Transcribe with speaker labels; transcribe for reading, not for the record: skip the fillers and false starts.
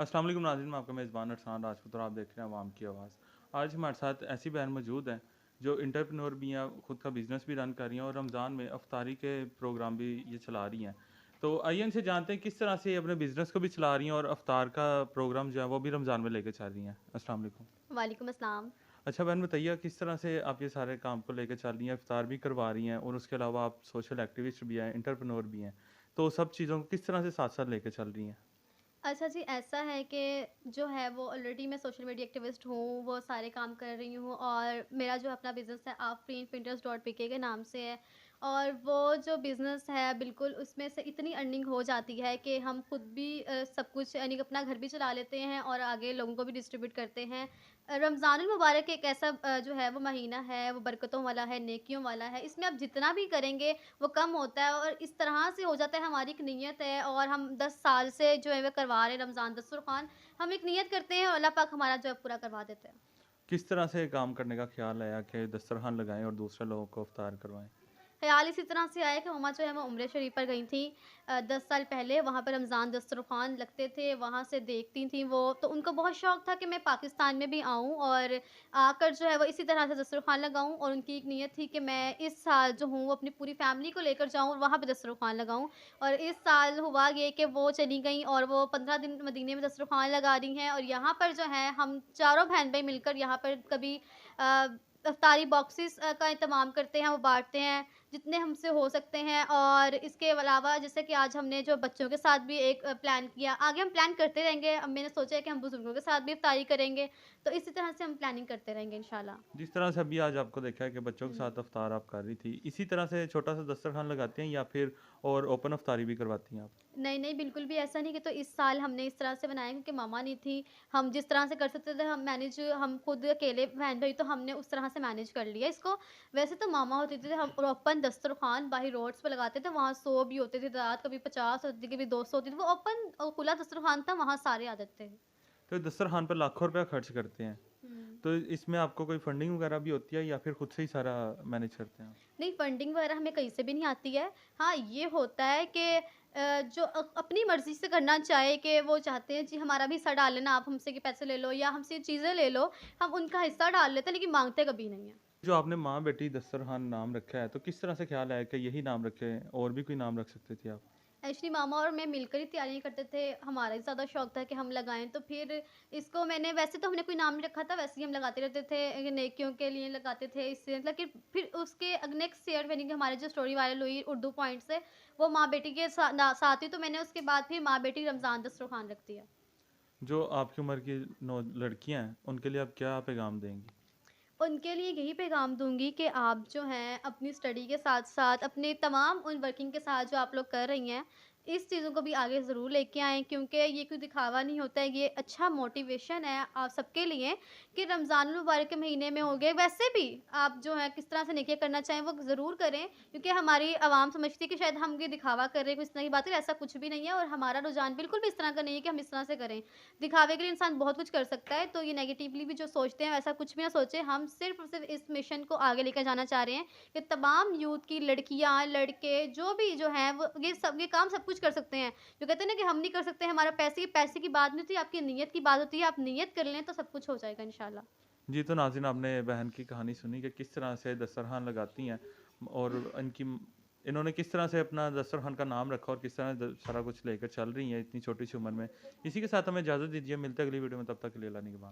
Speaker 1: अस्सलाम वालेकुम नाज़रीन, मैं आपका मेज़बान अरसान राजपूत और आप देख रहे हैं अवाम की आवाज़। आज हमारे साथ ऐसी बहन मौजूद हैं जो एंटरप्रेन्योर भी हैं, खुद का बिज़नेस भी रन कर रही हैं और रमज़ान में इफ्तारी के प्रोग्राम भी ये चला रही हैं। तो आइए इनसे जानते हैं किस तरह से ये अपने बिज़नेस को भी चला रही हैं और इफ्तार का प्रोग्राम जो है वो भी रमज़ान में लेके चल रही हैं। अस्सलाम वालेकुम।
Speaker 2: वालेकुम अस्सलाम।
Speaker 1: अच्छा बहन बताइए किस तरह से आप ये सारे काम को लेके चल रही हैं, इफ्तार भी करवा रही हैं और उसके अलावा आप सोशल एक्टिविस्ट भी हैं, एंटरप्रेन्योर भी हैं। तो सब चीज़ों को किस तरह से साथ-साथ लेके चल रही हैं?
Speaker 2: अच्छा जी, ऐसा है कि जो है वो ऑलरेडी मैं सोशल मीडिया एक्टिविस्ट हूँ, वो सारे काम कर रही हूँ और मेरा जो अपना बिज़नेस है आफरीन प्रिंटर्स डॉट पीके के नाम से है। और वो जो बिज़नेस है बिल्कुल उसमें से इतनी अर्निंग हो जाती है कि हम खुद भी सब कुछ यानी कि अपना घर भी चला लेते हैं और आगे लोगों को भी डिस्ट्रीब्यूट करते हैं। रमज़ानुल मुबारक एक ऐसा जो है वो महीना है, वो बरकतों वाला है, नेकियों वाला है। इसमें आप जितना भी करेंगे वो कम होता है और इस तरह से हो जाता है हमारी एक नीयत है और हम 10 साल से जो है वो करवा रहे हैं रमज़ान दस्तरख़्वान। हम एक नीयत करते हैं और अल्लाह पाक हमारा जो है पूरा करवा देते हैं।
Speaker 1: किस तरह से काम करने का ख़्याल आया कि दस्तरख़्वान लगाएँ और दूसरे लोगों को इफ़्तार करवाएँ?
Speaker 2: ख़्याल इसी तरह से आया कि मम्मा जो है वो उम्रे शरीफ पर गई थी 10 साल पहले, वहाँ पर रमज़ान दस्तरख़्वान लगते थे, वहाँ से देखती थी वो, तो उनको बहुत शौक था कि मैं पाकिस्तान में भी आऊँ और आकर जो है वो इसी तरह से दस्तरख़्वान लगाऊँ और उनकी एक नीयत थी कि मैं इस साल जो हूँ वो अपनी पूरी फ़ैमिली को लेकर जाऊँ और वहाँ पे दस्तरख़्वान लगाऊँ। और इस साल हुआ ये कि वो चली गईं और वो 15 दिन मदीने में दस्तरख़्वान लगा रही हैं और यहाँ पर जो है हम चारों बहन-भाई मिलकर यहाँ पर कभी अ, इफ्तारी बॉक्सेस का इंतज़ाम करते हैं, वो बाँटते हैं। जितने हमसे हो सकते हैं और इसके अलावा जैसे कि आज हमने जो बच्चों के साथ भी एक प्लान किया, आगे हम प्लान करते रहेंगे। अब मैंने सोचा है कि हम बुज़ुर्गों के साथ भी इफ्तारी करेंगे, तो इसी तरह से हम प्लानिंग करते रहेंगे इंशाल्लाह।
Speaker 1: जिस तरह से अभी आज आपको देखा है कि बच्चों के
Speaker 2: हुँ।
Speaker 1: साथ इफ़्तार आप कर रही थी, इसी तरह से छोटा-सा दस्तरख़्वान लगाती हैं या फिर और ओपन इफ़्तारी भी करवाती हैं आप?
Speaker 2: नहीं, नहीं, बिल्कुल भी ऐसा नहीं कि तो इस साल हमने इस तरह से बनाया क्योंकि मम्मा नहीं थी। हम जिस तरह से कर सकते थे हम मैनेज हम खुद अकेले बहन-भाई तो हमने उस तरह से मैनेज कर लिया इसको। वैसे तो मामा होती थी हम ओपन दस्तरख़्वान बाहर रोड्स पे लगाते थे, वहाँ 100 भी होते थे दावत, कभी 50 होती थी, कभी 200 होती थी। वो ओपन खुला दस्तरख़्वान था, वहाँ सारे आ जाते थे।
Speaker 1: तो दस्तरख़्वान पे लाखों रुपया खर्च करते हैं,
Speaker 2: हुँ।
Speaker 1: तो इसमें आपको कोई फंडिंग वग़ैरह भी होती है या फिर खुद से ही सारा मैनेज करते हैं आप?
Speaker 2: नहीं, फंडिंग वगैरह हमें कहीं से भी नहीं आती है। हाँ, ये होता है कि जो अपनी मर्ज़ी से करना चाहे कि वो चाहते हैं जी हमारा भी हिस्सा डाल लेना, आप हमसे के पैसे ले लो या हमसे ये चीज़ें ले लो, हम उनका हिस्सा डाल लेते हैं लेकिन माँगते कभी नहीं हैं।
Speaker 1: जो आपने माँ-बेटी दस्तरख़्वान नाम रखा है, तो किस तरह से ख़्याल आया कि यही नाम रखें और भी कोई नाम रख सकती थी आप?
Speaker 2: एक्चुअली मामा और मैं मिलकर ही तैयारियाँ करते थे, हमारा ही ज़्यादा शौक था कि हम लगाएँ, तो फिर इसको मैंने वैसे तो हमने कोई नाम नहीं रखा था, वैसे ही हम लगाते रहते थे नेकियों के लिए लगाते थे इससे लेकिन फिर उसके नेक्स्ट ईयर यानी कि हमारी जो स्टोरी वायरल हुई उर्दू पॉइंट से, वो माँ-बेटी के साथ ही तो मैंने उसके बाद फिर माँ-बेटी रमज़ान दस्तरख़्वान रख दिया।
Speaker 1: जो आपकी उम्र की नौ लड़कियाँ हैं, उनके लिए आप क्या पैगाम देंगी?
Speaker 2: उनके लिए यही पैगाम दूँगी कि आप जो हैं अपनी स्टडी के साथ-साथ अपने तमाम उन वर्किंग के साथ जो आप लोग कर रही हैं, इस चीज़ों को भी आगे ज़रूर लेके आएँ क्योंकि ये कोई दिखावा नहीं होता है, ये अच्छा मोटिवेशन है आप सबके लिए कि रमज़ानुल मुबारक के महीने में हो गए, वैसे भी आप जो है किस तरह से नेकियां करना चाहें वो ज़रूर करें क्योंकि हमारी आवाम समझती है कि शायद हम ये दिखावा कर रहे हैं, कुछ इस तरह की बातें, ऐसा कुछ भी नहीं है और हमारा रुझान बिल्कुल भी इस तरह का नहीं है कि हम इस तरह से करें। दिखावे के लिए इंसान बहुत कुछ कर सकता है, तो ये नेगेटिवली भी जो सोचते हैं वैसा कुछ भी ना सोचें। हम सिर्फ़ और सिर्फ़ इस मिशन को आगे लेकर जाना चाह रहे हैं कि तमाम यूथ की लड़कियाँ, लड़के जो भी जो हैं वो ये काम सब कुछ कर सकते हैं। जो कहते हैं ना कि हम नहीं कर सकते, हमारा पैसे की बात नहीं होती, आपकी नीयत की बात होती है। आप नीयत कर लें तो सब कुछ हो जाएगा इंशाल्लाह।
Speaker 1: जी, तो नाज़रीन आपने बहन की कहानी सुनी कि किस तरह से दस्तरख़्वान लगाती हैं और इन्होंने किस तरह से अपना दस्तरख़्वान का नाम रखा और किस तरह सारा कुछ लेकर चल रही हैं इतनी छोटी सी उम्र में। इसी के साथ हमें इजाज़त दीजिए, मिलते हैं अगली वीडियो में, तब तक के लिए अल्लाह निगहबान।